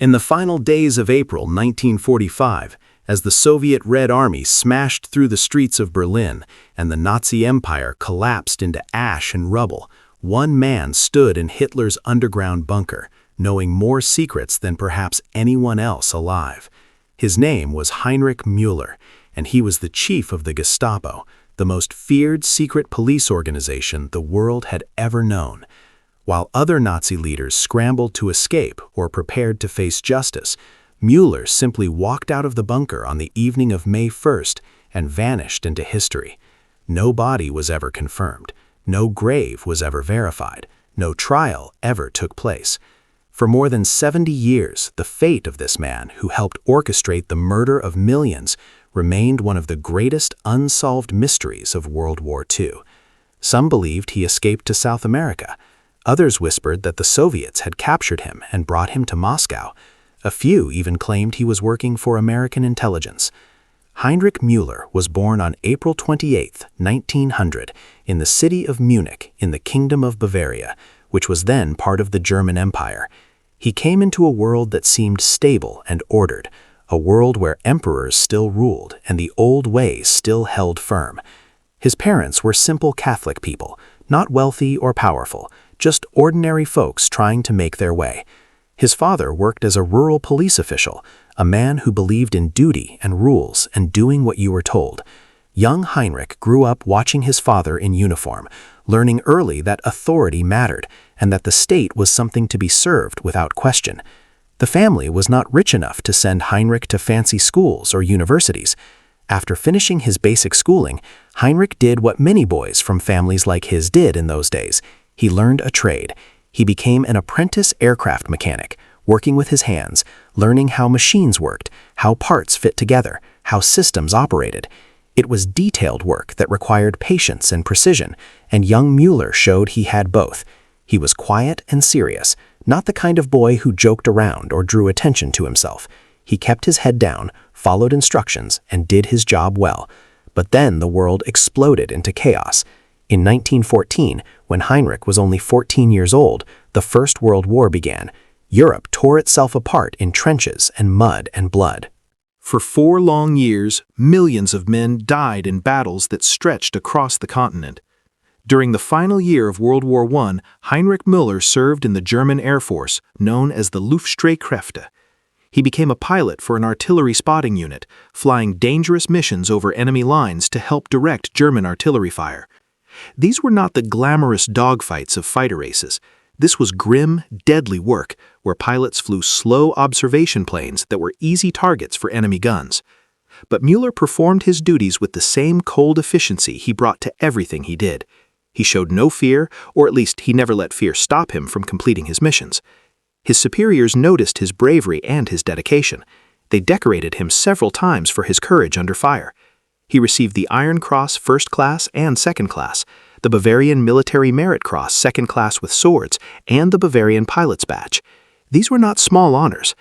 In the final days of April 1945, as the Soviet Red Army smashed through the streets of Berlin and the Nazi Empire collapsed into ash and rubble, one man stood in Hitler's underground bunker, knowing more secrets than perhaps anyone else alive. His name was Heinrich Müller, and he was the chief of the Gestapo, the most feared secret police organization the world had ever known. While other Nazi leaders scrambled to escape or prepared to face justice, Müller simply walked out of the bunker on the evening of May 1st and vanished into history. No body was ever confirmed. No grave was ever verified. No trial ever took place. For more than 70 years, the fate of this man, who helped orchestrate the murder of millions, remained one of the greatest unsolved mysteries of World War II. Some believed he escaped to South America. Others whispered that the Soviets had captured him and brought him to Moscow. A few even claimed he was working for American intelligence. Heinrich Müller was born on April 28, 1900, in the city of Munich in the Kingdom of Bavaria, which was then part of the German Empire. He came into a world that seemed stable and ordered, a world where emperors still ruled and the old ways still held firm. His parents were simple Catholic people, not wealthy or powerful, just ordinary folks trying to make their way. His father worked as a rural police official, a man who believed in duty and rules and doing what you were told. Young Heinrich grew up watching his father in uniform, learning early that authority mattered and that the state was something to be served without question. The family was not rich enough to send Heinrich to fancy schools or universities. After finishing his basic schooling, Heinrich did what many boys from families like his did in those days. He learned a trade. He became an apprentice aircraft mechanic, working with his hands, learning how machines worked, how parts fit together, how systems operated. It was detailed work that required patience and precision, and young Müller showed he had both. He was quiet and serious, not the kind of boy who joked around or drew attention to himself. He kept his head down, followed instructions, and did his job well. But then the world exploded into chaos. In 1914, when Heinrich was only 14 years old, the First World War began. Europe tore itself apart in trenches and mud and blood. For 4 long years, millions of men died in battles that stretched across the continent. During the final year of World War I, Heinrich Müller served in the German Air Force, known as the Luftstreitkräfte. He became a pilot for an artillery spotting unit, flying dangerous missions over enemy lines to help direct German artillery fire. These were not the glamorous dogfights of fighter races. This was grim, deadly work, where pilots flew slow observation planes that were easy targets for enemy guns. But Müller performed his duties with the same cold efficiency he brought to everything he did. He showed no fear, or at least he never let fear stop him from completing his missions. His superiors noticed his bravery and his dedication. They decorated him several times for his courage under fire. He received the Iron Cross First Class and Second Class, the Bavarian Military Merit Cross Second Class with Swords, and the Bavarian Pilot's Badge. These were not small honors.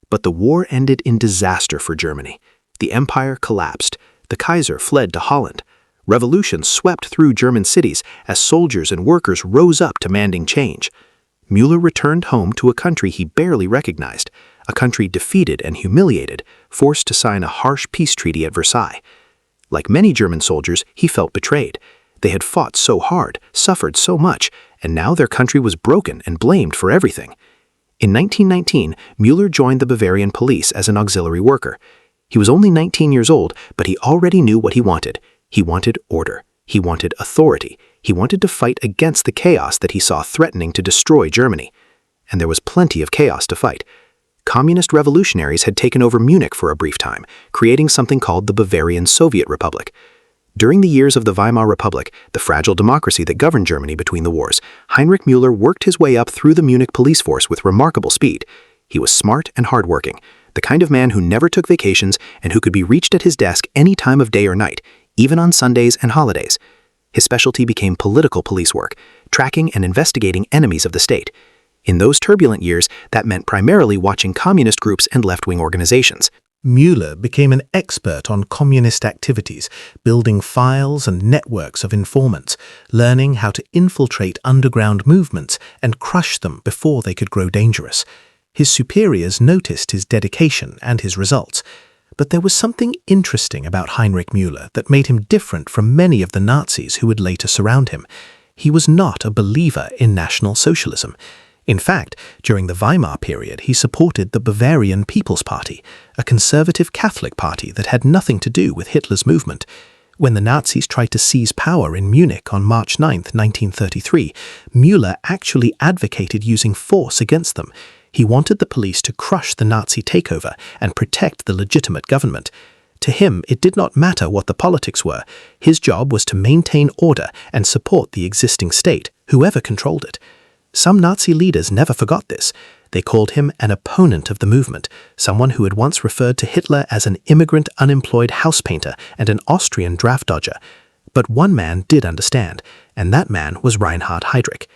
But the war ended in disaster for Germany. The empire collapsed. The Kaiser fled to Holland. Revolution swept through German cities as soldiers and workers rose up demanding change. Müller returned home to a country he barely recognized, a country defeated and humiliated, forced to sign a harsh peace treaty at Versailles. Like many German soldiers, he felt betrayed. They had fought so hard, suffered so much, and now their country was broken and blamed for everything. In 1919, Müller joined the Bavarian police as an auxiliary worker. He was only 19 years old, but he already knew what he wanted. He wanted order. He wanted authority. He wanted to fight against the chaos that he saw threatening to destroy Germany. And there was plenty of chaos to fight. Communist revolutionaries had taken over Munich for a brief time, creating something called the Bavarian Soviet Republic. During the years of the Weimar Republic, the fragile democracy that governed Germany between the wars, Heinrich Müller worked his way up through the Munich police force with remarkable speed. He was smart and hardworking, the kind of man who never took vacations and who could be reached at his desk any time of day or night, even on Sundays and holidays. His specialty became political police work, tracking and investigating enemies of the state. In those turbulent years, that meant primarily watching communist groups and left-wing organizations. Müller became an expert on communist activities, building files and networks of informants, learning how to infiltrate underground movements and crush them before they could grow dangerous. His superiors noticed his dedication and his results, but there was something interesting about Heinrich Müller that made him different from many of the Nazis who would later surround him. He was not a believer in National Socialism. In fact, during the Weimar period, he supported the Bavarian People's Party, a conservative Catholic party that had nothing to do with Hitler's movement. When the Nazis tried to seize power in Munich on March 9, 1933, Müller actually advocated using force against them. He wanted the police to crush the Nazi takeover and protect the legitimate government. To him, it did not matter what the politics were. His job was to maintain order and support the existing state, whoever controlled it. Some Nazi leaders never forgot this. They called him an opponent of the movement, someone who had once referred to Hitler as an immigrant unemployed house painter and an Austrian draft dodger. But one man did understand, and that man was Reinhard Heydrich.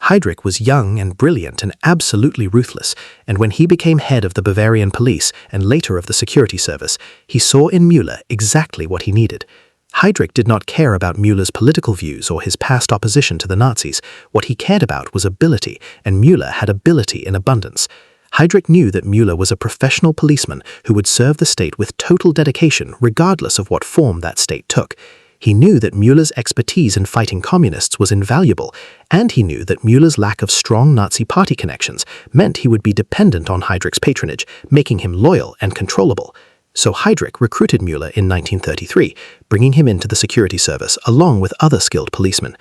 Heydrich was young and brilliant and absolutely ruthless, and when he became head of the Bavarian police and later of the security service, he saw in Müller exactly what he needed. Heydrich did not care about Müller's political views or his past opposition to the Nazis. What he cared about was ability, and Müller had ability in abundance. Heydrich knew that Müller was a professional policeman who would serve the state with total dedication regardless of what form that state took. He knew that Müller's expertise in fighting communists was invaluable, and he knew that Müller's lack of strong Nazi party connections meant he would be dependent on Heydrich's patronage, making him loyal and controllable. So Heydrich recruited Müller in 1933, bringing him into the security service along with other skilled policemen.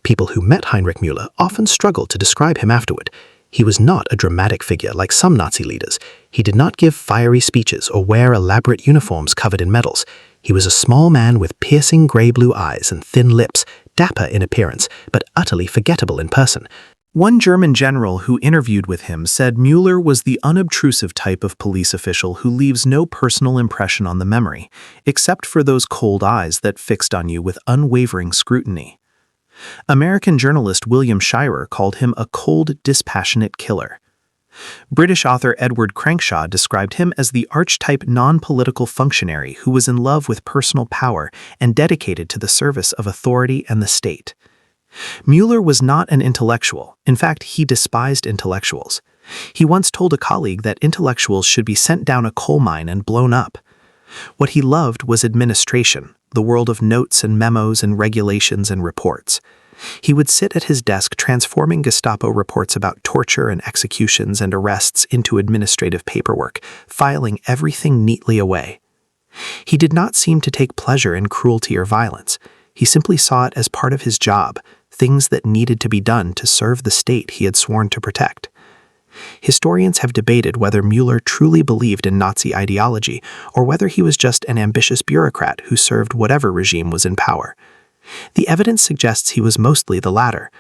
People who met Heinrich Müller often struggled to describe him afterward. He was not a dramatic figure like some Nazi leaders. He did not give fiery speeches or wear elaborate uniforms covered in medals. He was a small man with piercing gray-blue eyes and thin lips, dapper in appearance, but utterly forgettable in person. One German general who interviewed with him said Müller was the unobtrusive type of police official who leaves no personal impression on the memory, except for those cold eyes that fixed on you with unwavering scrutiny. American journalist William Shirer called him a cold, dispassionate killer. British author Edward Crankshaw described him as the archetype non-political functionary who was in love with personal power and dedicated to the service of authority and the state. Müller was not an intellectual. In fact, he despised intellectuals. He once told a colleague that intellectuals should be sent down a coal mine and blown up. What he loved was administration, the world of notes and memos and regulations and reports. He would sit at his desk transforming Gestapo reports about torture and executions and arrests into administrative paperwork, filing everything neatly away. He did not seem to take pleasure in cruelty or violence. He simply saw it as part of his job, things that needed to be done to serve the state he had sworn to protect. Historians have debated whether Müller truly believed in Nazi ideology or whether he was just an ambitious bureaucrat who served whatever regime was in power. The evidence suggests he was mostly the latter.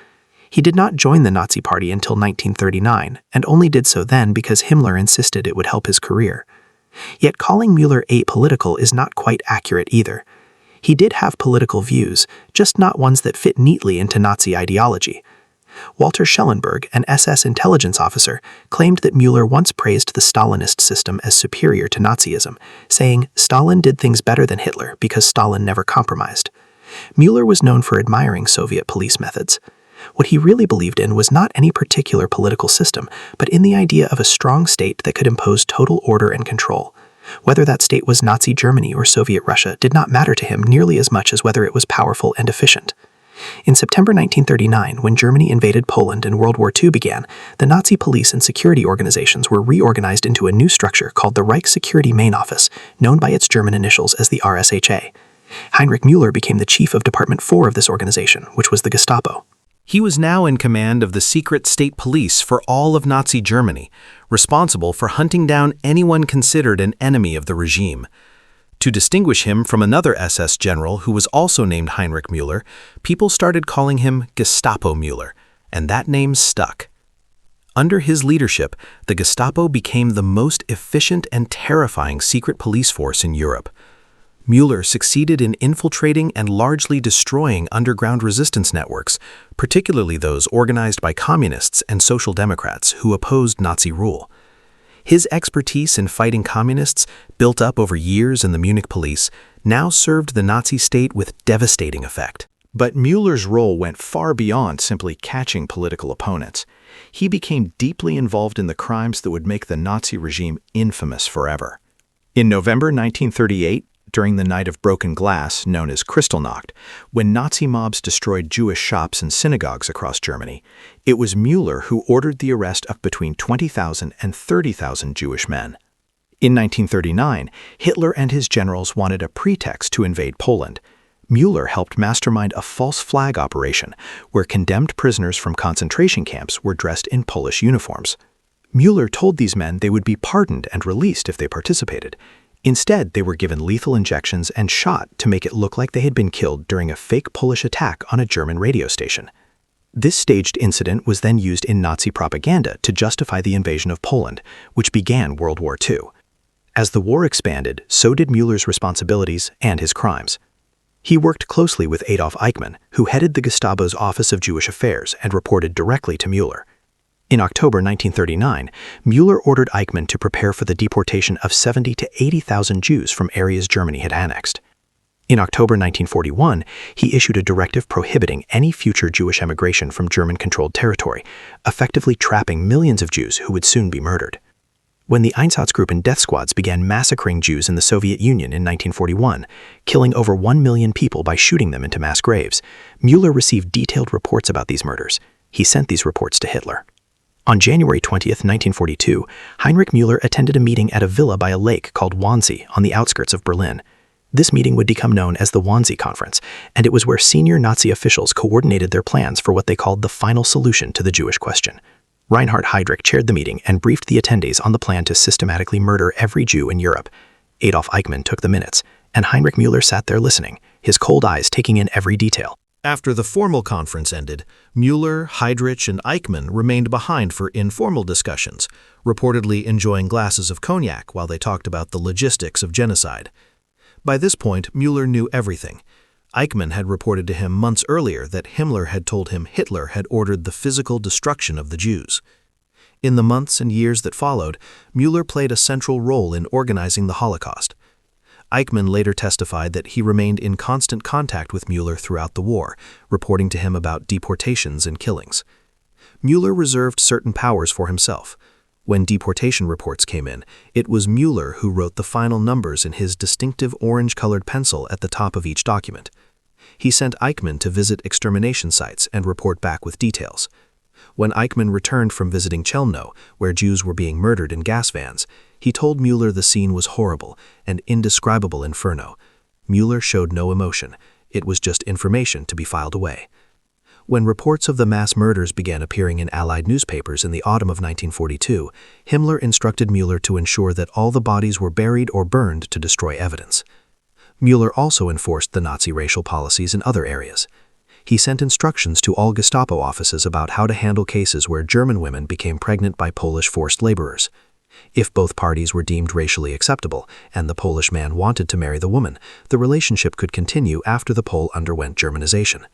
He did not join the Nazi Party until 1939, and only did so then because Himmler insisted it would help his career. Yet calling Müller apolitical is not quite accurate either. He did have political views, just not ones that fit neatly into Nazi ideology. Walter Schellenberg, an SS intelligence officer, claimed that Müller once praised the Stalinist system as superior to Nazism, saying Stalin did things better than Hitler because Stalin never compromised. Müller was known for admiring Soviet police methods. What he really believed in was not any particular political system, but in the idea of a strong state that could impose total order and control. Whether that state was Nazi Germany or Soviet Russia did not matter to him nearly as much as whether it was powerful and efficient. In September 1939, when Germany invaded Poland and World War II began, the Nazi police and security organizations were reorganized into a new structure called the Reich Security Main Office, known by its German initials as the RSHA. Heinrich Müller became the chief of Department 4 of this organization, which was the Gestapo. He was now in command of the secret state police for all of Nazi Germany, responsible for hunting down anyone considered an enemy of the regime. To distinguish him from another SS general who was also named Heinrich Müller, people started calling him Gestapo Müller, and that name stuck. Under his leadership, the Gestapo became the most efficient and terrifying secret police force in Europe. Müller succeeded in infiltrating and largely destroying underground resistance networks, particularly those organized by communists and social democrats who opposed Nazi rule. His expertise in fighting communists, built up over years in the Munich police, now served the Nazi state with devastating effect. But Müller's role went far beyond simply catching political opponents. He became deeply involved in the crimes that would make the Nazi regime infamous forever. In November 1938, during the Night of Broken Glass, known as Kristallnacht, when Nazi mobs destroyed Jewish shops and synagogues across Germany, it was Müller who ordered the arrest of between 20,000 and 30,000 Jewish men. In 1939, Hitler and his generals wanted a pretext to invade Poland. Müller helped mastermind a false flag operation where condemned prisoners from concentration camps were dressed in Polish uniforms. Müller told these men they would be pardoned and released if they participated. Instead, they were given lethal injections and shot to make it look like they had been killed during a fake Polish attack on a German radio station. This staged incident was then used in Nazi propaganda to justify the invasion of Poland, which began World War II. As the war expanded, so did Müller's responsibilities and his crimes. He worked closely with Adolf Eichmann, who headed the Gestapo's Office of Jewish Affairs and reported directly to Müller. In October 1939, Müller ordered Eichmann to prepare for the deportation of 70,000 to 80,000 Jews from areas Germany had annexed. In October 1941, he issued a directive prohibiting any future Jewish emigration from German-controlled territory, effectively trapping millions of Jews who would soon be murdered. When the Einsatzgruppen death squads began massacring Jews in the Soviet Union in 1941, killing over 1 million people by shooting them into mass graves, Müller received detailed reports about these murders. He sent these reports to Hitler. On January 20, 1942, Heinrich Müller attended a meeting at a villa by a lake called Wannsee on the outskirts of Berlin. This meeting would become known as the Wannsee Conference, and it was where senior Nazi officials coordinated their plans for what they called the final solution to the Jewish question. Reinhard Heydrich chaired the meeting and briefed the attendees on the plan to systematically murder every Jew in Europe. Adolf Eichmann took the minutes, and Heinrich Müller sat there listening, his cold eyes taking in every detail. After the formal conference ended, Müller, Heydrich, and Eichmann remained behind for informal discussions, reportedly enjoying glasses of cognac while they talked about the logistics of genocide. By this point, Müller knew everything. Eichmann had reported to him months earlier that Himmler had told him Hitler had ordered the physical destruction of the Jews. In the months and years that followed, Müller played a central role in organizing the Holocaust. Eichmann later testified that he remained in constant contact with Müller throughout the war, reporting to him about deportations and killings. Müller reserved certain powers for himself. When deportation reports came in, it was Müller who wrote the final numbers in his distinctive orange-colored pencil at the top of each document. He sent Eichmann to visit extermination sites and report back with details. When Eichmann returned from visiting Chelmno, where Jews were being murdered in gas vans, he told Müller the scene was horrible, an indescribable inferno. Müller showed no emotion. It was just information to be filed away. When reports of the mass murders began appearing in Allied newspapers in the autumn of 1942, Himmler instructed Müller to ensure that all the bodies were buried or burned to destroy evidence. Müller also enforced the Nazi racial policies in other areas. He sent instructions to all Gestapo offices about how to handle cases where German women became pregnant by Polish forced laborers. If both parties were deemed racially acceptable and the Polish man wanted to marry the woman, the relationship could continue after the Pole underwent Germanization.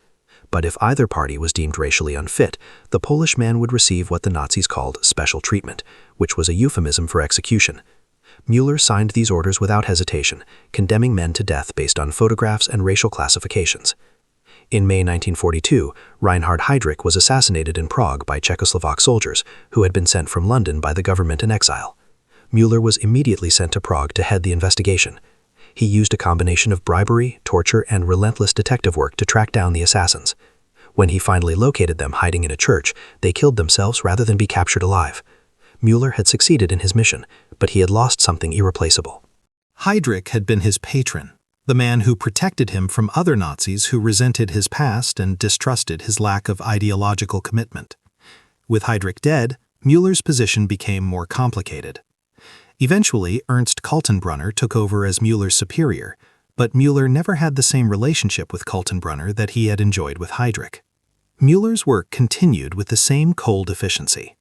But if either party was deemed racially unfit, the Polish man would receive what the Nazis called special treatment, which was a euphemism for execution. Müller signed these orders without hesitation, condemning men to death based on photographs and racial classifications. In May 1942, Reinhard Heydrich was assassinated in Prague by Czechoslovak soldiers who had been sent from London by the government in exile. Müller was immediately sent to Prague to head the investigation. He used a combination of bribery, torture, and relentless detective work to track down the assassins. When he finally located them hiding in a church, they killed themselves rather than be captured alive. Müller had succeeded in his mission, but he had lost something irreplaceable. Heydrich had been his patron, the man who protected him from other Nazis who resented his past and distrusted his lack of ideological commitment. With Heydrich dead, Müller's position became more complicated. Eventually, Ernst Kaltenbrunner took over as Müller's superior, but Müller never had the same relationship with Kaltenbrunner that he had enjoyed with Heydrich. Müller's work continued with the same cold efficiency.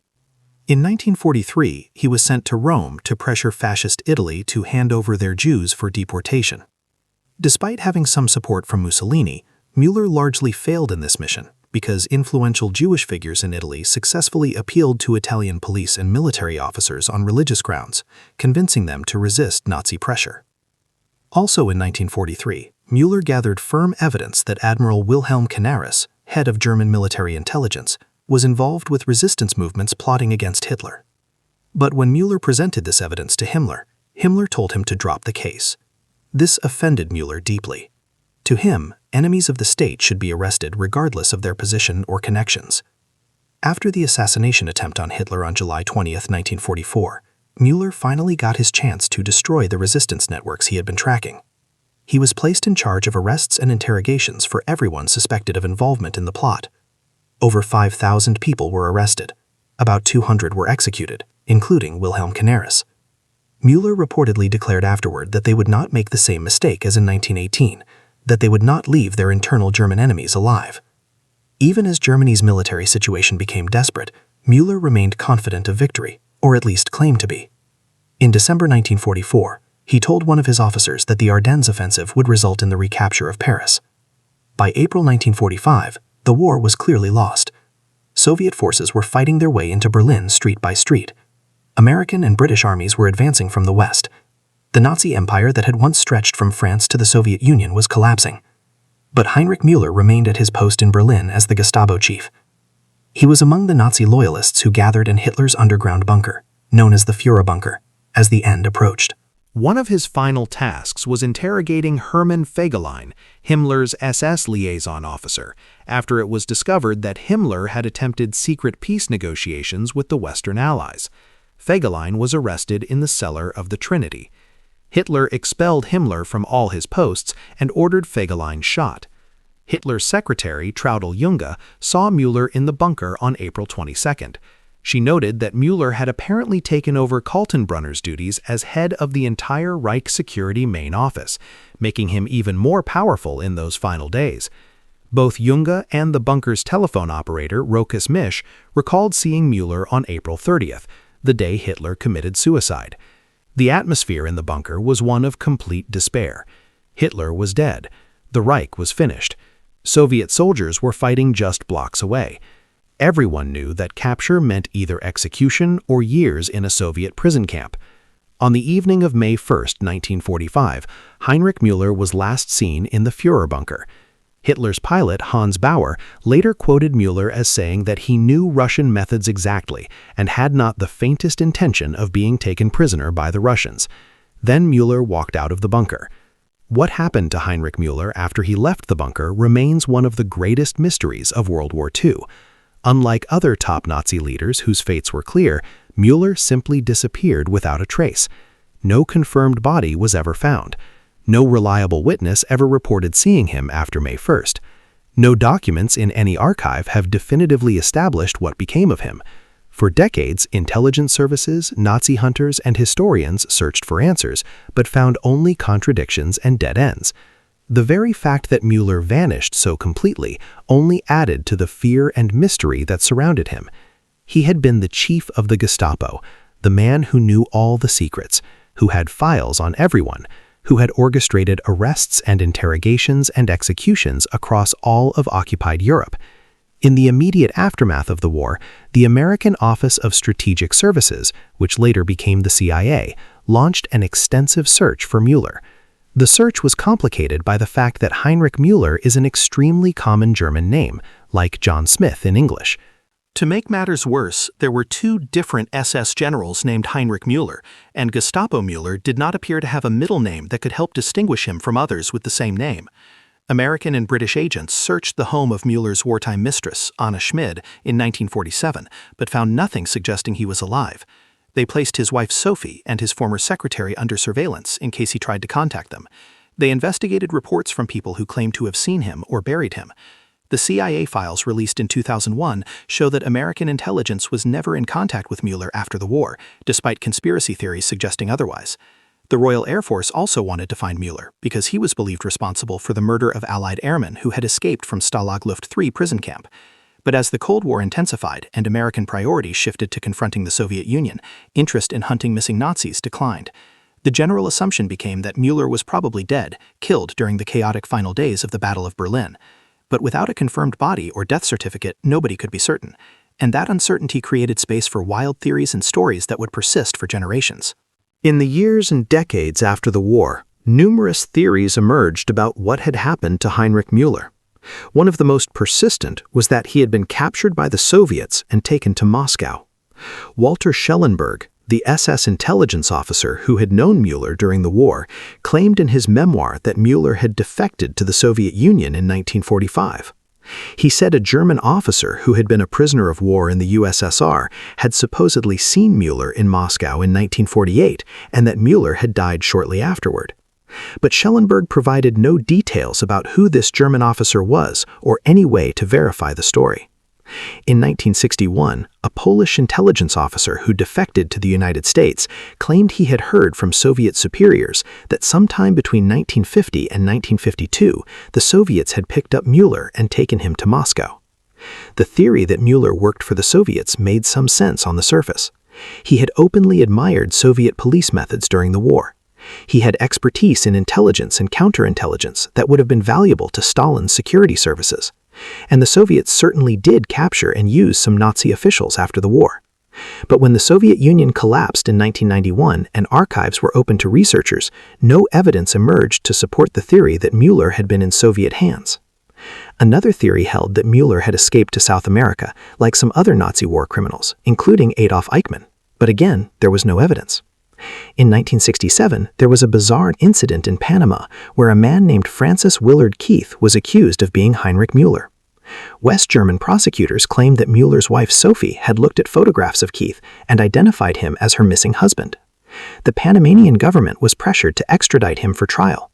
In 1943, he was sent to Rome to pressure Fascist Italy to hand over their Jews for deportation. Despite having some support from Mussolini, Müller largely failed in this mission because influential Jewish figures in Italy successfully appealed to Italian police and military officers on religious grounds, convincing them to resist Nazi pressure. Also in 1943, Müller gathered firm evidence that Admiral Wilhelm Canaris, head of German military intelligence, was involved with resistance movements plotting against Hitler. But when Müller presented this evidence to Himmler, Himmler told him to drop the case. This offended Müller deeply. To him, enemies of the state should be arrested regardless of their position or connections. After the assassination attempt on Hitler on July 20, 1944, Müller finally got his chance to destroy the resistance networks he had been tracking. He was placed in charge of arrests and interrogations for everyone suspected of involvement in the plot. Over 5,000 people were arrested. About 200 were executed, including Wilhelm Canaris. Müller reportedly declared afterward that they would not make the same mistake as in 1918, that they would not leave their internal German enemies alive. Even as Germany's military situation became desperate, Müller remained confident of victory, or at least claimed to be. In December 1944, he told one of his officers that the Ardennes offensive would result in the recapture of Paris. By April 1945, the war was clearly lost. Soviet forces were fighting their way into Berlin street by street. American and British armies were advancing from the west. The Nazi empire that had once stretched from France to the Soviet Union was collapsing. But Heinrich Müller remained at his post in Berlin as the Gestapo chief. He was among the Nazi loyalists who gathered in Hitler's underground bunker, known as the Führerbunker, as the end approached. One of his final tasks was interrogating Hermann Fegelein, Himmler's SS liaison officer, after it was discovered that Himmler had attempted secret peace negotiations with the Western Allies. Fegelein was arrested in the cellar of the Trinity. Hitler expelled Himmler from all his posts and ordered Fegelein shot. Hitler's secretary, Traudl Junge, saw Müller in the bunker on April 22nd. She noted that Müller had apparently taken over Kaltenbrunner's duties as head of the entire Reich Security main office, making him even more powerful in those final days. Both Junge and the bunker's telephone operator, Rokas Misch, recalled seeing Müller on April 30th, the day Hitler committed suicide. The atmosphere in the bunker was one of complete despair. Hitler was dead. The Reich was finished. Soviet soldiers were fighting just blocks away. Everyone knew that capture meant either execution or years in a Soviet prison camp. On the evening of May 1, 1945, Heinrich Müller was last seen in the Führerbunker. Hitler's pilot, Hans Bauer, later quoted Müller as saying that he knew Russian methods exactly and had not the faintest intention of being taken prisoner by the Russians. Then Müller walked out of the bunker. What happened to Heinrich Müller after he left the bunker remains one of the greatest mysteries of World War II. Unlike other top Nazi leaders whose fates were clear, Müller simply disappeared without a trace. No confirmed body was ever found. No reliable witness ever reported seeing him after May 1st. No documents in any archive have definitively established what became of him. For decades, intelligence services, Nazi hunters, and historians searched for answers, but found only contradictions and dead ends. The very fact that Müller vanished so completely only added to the fear and mystery that surrounded him. He had been the chief of the Gestapo, the man who knew all the secrets, who had files on everyone, who had orchestrated arrests and interrogations and executions across all of occupied Europe. In the immediate aftermath of the war, the American Office of Strategic Services, which later became the CIA, launched an extensive search for Müller. The search was complicated by the fact that Heinrich Müller is an extremely common German name, like John Smith in English. To make matters worse, there were two different SS generals named Heinrich Müller, and Gestapo Müller did not appear to have a middle name that could help distinguish him from others with the same name. American and British agents searched the home of Müller's wartime mistress, Anna Schmid, in 1947, but found nothing suggesting he was alive. They placed his wife Sophie and his former secretary under surveillance in case he tried to contact them. They investigated reports from people who claimed to have seen him or buried him. The CIA files released in 2001 show that American intelligence was never in contact with Müller after the war, despite conspiracy theories suggesting otherwise. The Royal Air Force also wanted to find Müller because he was believed responsible for the murder of Allied airmen who had escaped from Stalag Luft III prison camp. But as the Cold War intensified and American priorities shifted to confronting the Soviet Union, interest in hunting missing Nazis declined. The general assumption became that Müller was probably dead, killed during the chaotic final days of the Battle of Berlin. But without a confirmed body or death certificate, nobody could be certain. And that uncertainty created space for wild theories and stories that would persist for generations. In the years and decades after the war, Numerous theories emerged about what had happened to Heinrich Müller. One of the most persistent was that he had been captured by the Soviets and taken to Moscow. Walter Schellenberg, the SS intelligence officer who had known Müller during the war, claimed in his memoir that Müller had defected to the Soviet Union in 1945. He said a German officer who had been a prisoner of war in the USSR had supposedly seen Müller in Moscow in 1948 and that Müller had died shortly afterward. But Schellenberg provided no details about who this German officer was or any way to verify the story. In 1961, a Polish intelligence officer who defected to the United States claimed he had heard from Soviet superiors that sometime between 1950 and 1952, the Soviets had picked up Müller and taken him to Moscow. The theory that Müller worked for the Soviets made some sense on the surface. He had openly admired Soviet police methods during the war. He had expertise in intelligence and counterintelligence that would have been valuable to Stalin's security services. And the Soviets certainly did capture and use some Nazi officials after the war. But when the Soviet Union collapsed in 1991 and archives were open to researchers, no evidence emerged to support the theory that Müller had been in Soviet hands. Another theory held that Müller had escaped to South America, like some other Nazi war criminals, including Adolf Eichmann. But again, there was no evidence. In 1967, there was a bizarre incident in Panama where a man named Francis Willard Keith was accused of being Heinrich Müller. West German prosecutors claimed that Müller's wife Sophie had looked at photographs of Keith and identified him as her missing husband. The Panamanian government was pressured to extradite him for trial.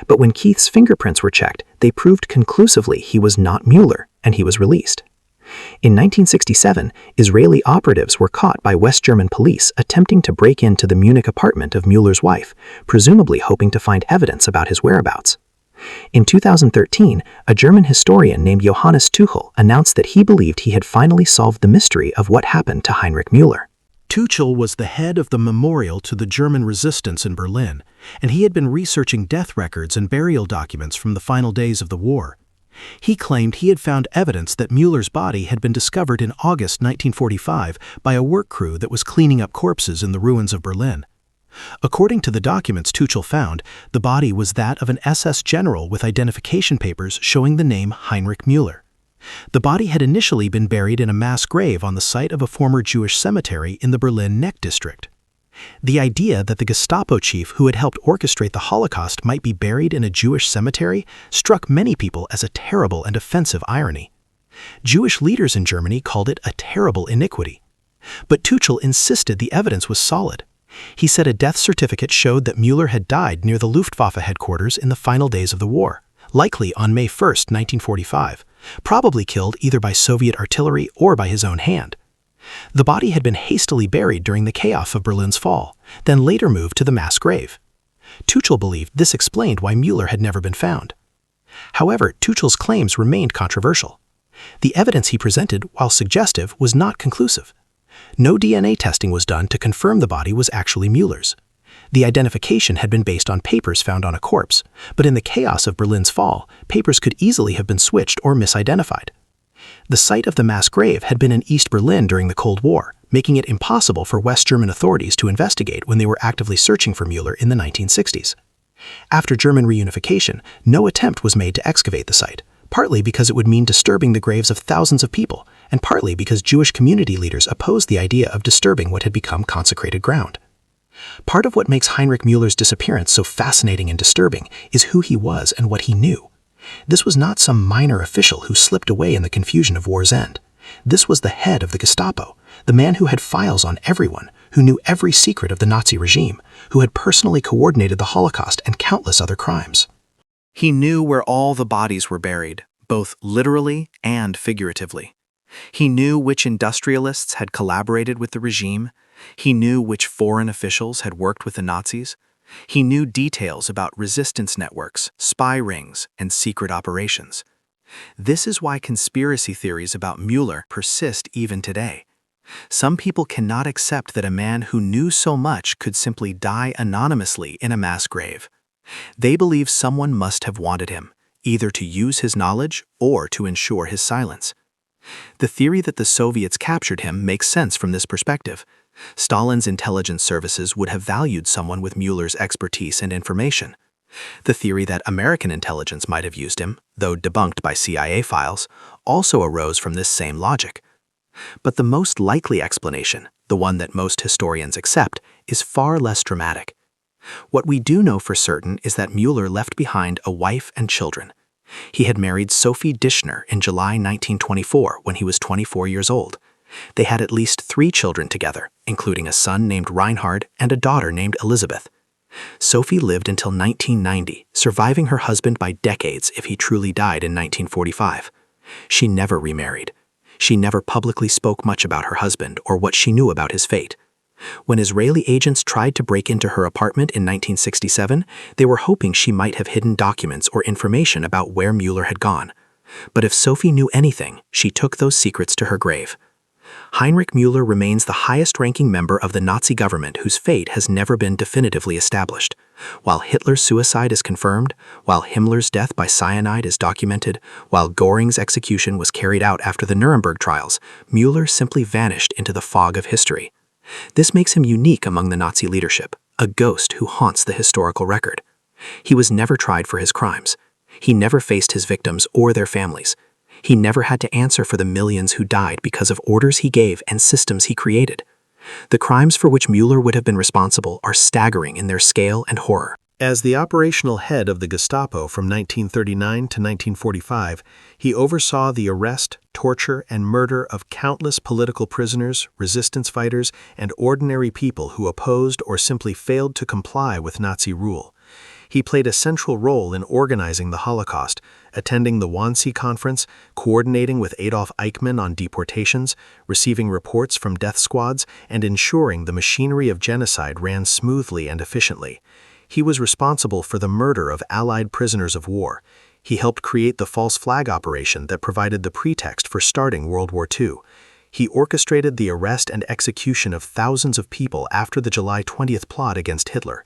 But when Keith's fingerprints were checked, they proved conclusively he was not Müller, and he was released. In 1967, Israeli operatives were caught by West German police attempting to break into the Munich apartment of Müller's wife, presumably hoping to find evidence about his whereabouts. In 2013, a German historian named Johannes Tuchel announced that he believed he had finally solved the mystery of what happened to Heinrich Müller. Tuchel was the head of the memorial to the German resistance in Berlin, and he had been researching death records and burial documents from the final days of the war. He claimed he had found evidence that Müller's body had been discovered in August 1945 by a work crew that was cleaning up corpses in the ruins of Berlin. According to the documents Tuchel found, the body was that of an SS general with identification papers showing the name Heinrich Müller. The body had initially been buried in a mass grave on the site of a former Jewish cemetery in the Berlin Neck district. The idea that the Gestapo chief who had helped orchestrate the Holocaust might be buried in a Jewish cemetery struck many people as a terrible and offensive irony. Jewish leaders in Germany called it a terrible iniquity. But Tuchel insisted the evidence was solid. He said a death certificate showed that Müller had died near the Luftwaffe headquarters in the final days of the war, likely on May 1, 1945, probably killed either by Soviet artillery or by his own hand. The body had been hastily buried during the chaos of Berlin's fall, then later moved to the mass grave. Tuchel believed this explained why Müller had never been found. However, Tuchel's claims remained controversial. The evidence he presented, while suggestive, was not conclusive. No DNA testing was done to confirm the body was actually Müller's. The identification had been based on papers found on a corpse, but in the chaos of Berlin's fall, papers could easily have been switched or misidentified. The site of the mass grave had been in East Berlin during the Cold War, making it impossible for West German authorities to investigate when they were actively searching for Müller in the 1960s. After German reunification, no attempt was made to excavate the site, partly because it would mean disturbing the graves of thousands of people, and partly because Jewish community leaders opposed the idea of disturbing what had become consecrated ground. Part of what makes Heinrich Müller's disappearance so fascinating and disturbing is who he was and what he knew. This was not some minor official who slipped away in the confusion of war's end. This was the head of the Gestapo, the man who had files on everyone, who knew every secret of the Nazi regime, who had personally coordinated the Holocaust and countless other crimes. He knew where all the bodies were buried, both literally and figuratively. He knew which industrialists had collaborated with the regime. He knew which foreign officials had worked with the Nazis. He knew details about resistance networks, spy rings, and secret operations. This is why conspiracy theories about Müller persist even today. Some people cannot accept that a man who knew so much could simply die anonymously in a mass grave. They believe someone must have wanted him, either to use his knowledge or to ensure his silence. The theory that the Soviets captured him makes sense from this perspective. Stalin's intelligence services would have valued someone with Müller's expertise and information. The theory that American intelligence might have used him, though debunked by CIA files, also arose from this same logic. But the most likely explanation, the one that most historians accept, is far less dramatic. What we do know for certain is that Müller left behind a wife and children. He had married Sophie Dischner in July 1924 when he was 24 years old. They had at least 3 children together, including a son named Reinhard and a daughter named Elizabeth. Sophie lived until 1990, surviving her husband by decades if he truly died in 1945. She never remarried. She never publicly spoke much about her husband or what she knew about his fate. When Israeli agents tried to break into her apartment in 1967, they were hoping she might have hidden documents or information about where Müller had gone. But if Sophie knew anything, she took those secrets to her grave. Heinrich Müller remains the highest-ranking member of the Nazi government whose fate has never been definitively established. While Hitler's suicide is confirmed, while Himmler's death by cyanide is documented, while Göring's execution was carried out after the Nuremberg trials, Müller simply vanished into the fog of history. This makes him unique among the Nazi leadership, a ghost who haunts the historical record. He was never tried for his crimes. He never faced his victims or their families. He never had to answer for the millions who died because of orders he gave and systems he created. The crimes for which Müller would have been responsible are staggering in their scale and horror. As the operational head of the Gestapo from 1939 to 1945, he oversaw the arrest, torture, and murder of countless political prisoners, resistance fighters, and ordinary people who opposed or simply failed to comply with Nazi rule. He played a central role in organizing the Holocaust, attending the Wannsee Conference, coordinating with Adolf Eichmann on deportations, receiving reports from death squads, and ensuring the machinery of genocide ran smoothly and efficiently. He was responsible for the murder of Allied prisoners of war. He helped create the false flag operation that provided the pretext for starting World War II. He orchestrated the arrest and execution of thousands of people after the July 20th plot against Hitler.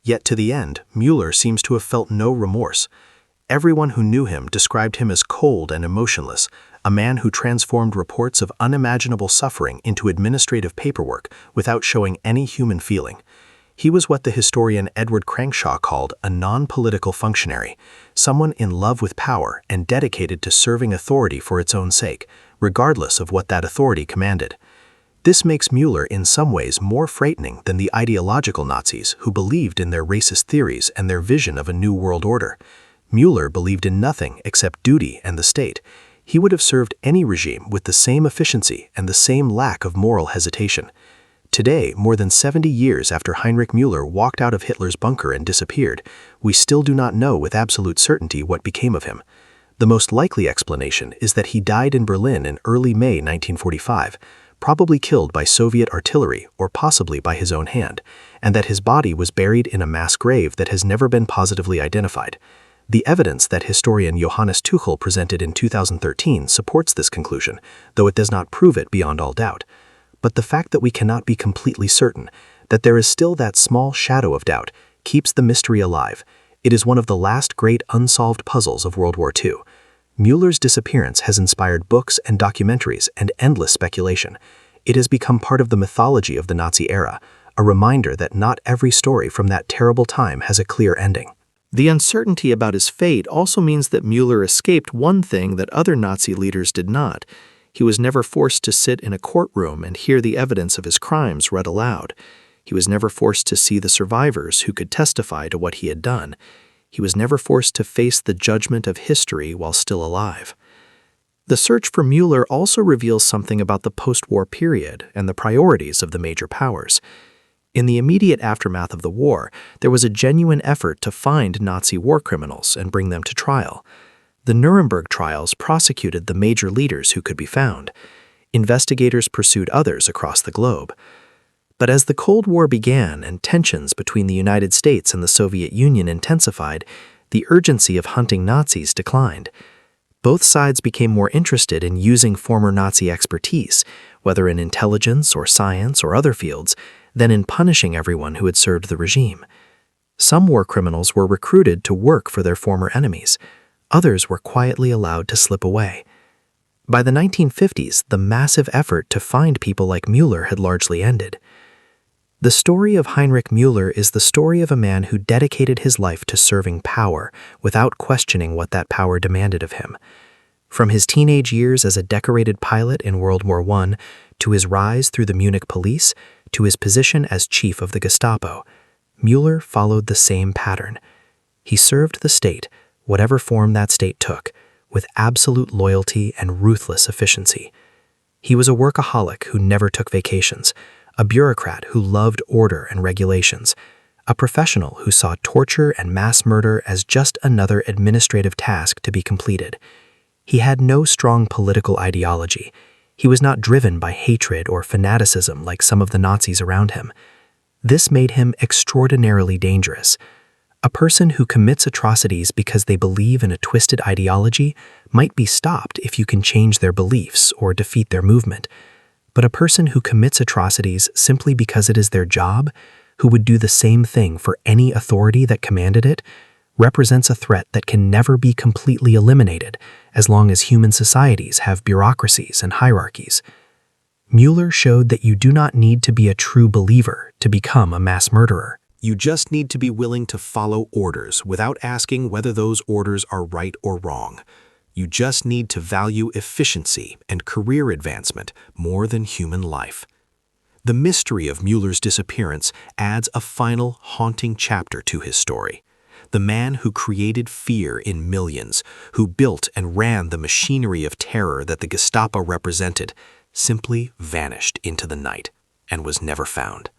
Yet to the end, Müller seems to have felt no remorse. Everyone who knew him described him as cold and emotionless, a man who transformed reports of unimaginable suffering into administrative paperwork without showing any human feeling. He was what the historian Edward Crankshaw called a non-political functionary, someone in love with power and dedicated to serving authority for its own sake, regardless of what that authority commanded. This makes Müller in some ways more frightening than the ideological Nazis who believed in their racist theories and their vision of a new world order. Müller believed in nothing except duty and the state. He would have served any regime with the same efficiency and the same lack of moral hesitation. Today, more than 70 years after Heinrich Müller walked out of Hitler's bunker and disappeared, we still do not know with absolute certainty what became of him. The most likely explanation is that he died in Berlin in early May 1945, probably killed by Soviet artillery or possibly by his own hand, and that his body was buried in a mass grave that has never been positively identified. The evidence that historian Johannes Tuchel presented in 2013 supports this conclusion, though it does not prove it beyond all doubt. But the fact that we cannot be completely certain, that there is still that small shadow of doubt, keeps the mystery alive. It is one of the last great unsolved puzzles of World War II. Müller's disappearance has inspired books and documentaries and endless speculation. It has become part of the mythology of the Nazi era, a reminder that not every story from that terrible time has a clear ending. The uncertainty about his fate also means that Müller escaped one thing that other Nazi leaders did not. He was never forced to sit in a courtroom and hear the evidence of his crimes read aloud. He was never forced to see the survivors who could testify to what he had done. He was never forced to face the judgment of history while still alive. The search for Müller also reveals something about the post-war period and the priorities of the major powers. In the immediate aftermath of the war, there was a genuine effort to find Nazi war criminals and bring them to trial. The Nuremberg trials prosecuted the major leaders who could be found. Investigators pursued others across the globe. But as the Cold War began and tensions between the United States and the Soviet Union intensified, the urgency of hunting Nazis declined. Both sides became more interested in using former Nazi expertise, whether in intelligence or science or other fields, than in punishing everyone who had served the regime. Some war criminals were recruited to work for their former enemies. Others were quietly allowed to slip away. By the 1950s, the massive effort to find people like Müller had largely ended. The story of Heinrich Müller is the story of a man who dedicated his life to serving power without questioning what that power demanded of him. From his teenage years as a decorated pilot in World War I, to his rise through the Munich police, to his position as chief of the Gestapo, Müller followed the same pattern. He served the state, whatever form that state took, with absolute loyalty and ruthless efficiency. He was a workaholic who never took vacations, a bureaucrat who loved order and regulations, a professional who saw torture and mass murder as just another administrative task to be completed. He had no strong political ideology. He was not driven by hatred or fanaticism like some of the Nazis around him. This made him extraordinarily dangerous. A person who commits atrocities because they believe in a twisted ideology might be stopped if you can change their beliefs or defeat their movement. But a person who commits atrocities simply because it is their job, who would do the same thing for any authority that commanded it, represents a threat that can never be completely eliminated as long as human societies have bureaucracies and hierarchies. Müller showed that you do not need to be a true believer to become a mass murderer. You just need to be willing to follow orders without asking whether those orders are right or wrong. You just need to value efficiency and career advancement more than human life. The mystery of Müller's disappearance adds a final haunting chapter to his story. The man who created fear in millions, who built and ran the machinery of terror that the Gestapo represented, simply vanished into the night and was never found.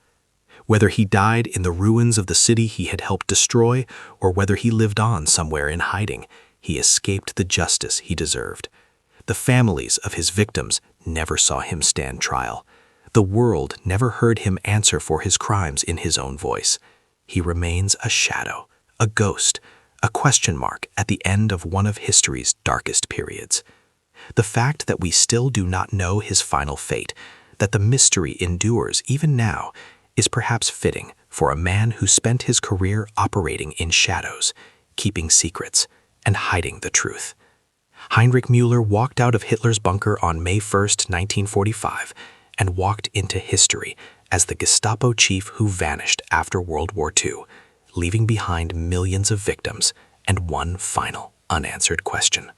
Whether he died in the ruins of the city he had helped destroy, or whether he lived on somewhere in hiding, he escaped the justice he deserved. The families of his victims never saw him stand trial. The world never heard him answer for his crimes in his own voice. He remains a shadow, a ghost, a question mark at the end of one of history's darkest periods. The fact that we still do not know his final fate, that the mystery endures even now, is perhaps fitting for a man who spent his career operating in shadows, keeping secrets, and hiding the truth. Heinrich Müller walked out of Hitler's bunker on May 1st, 1945, and walked into history as the Gestapo chief who vanished after World War II, leaving behind millions of victims and one final unanswered question.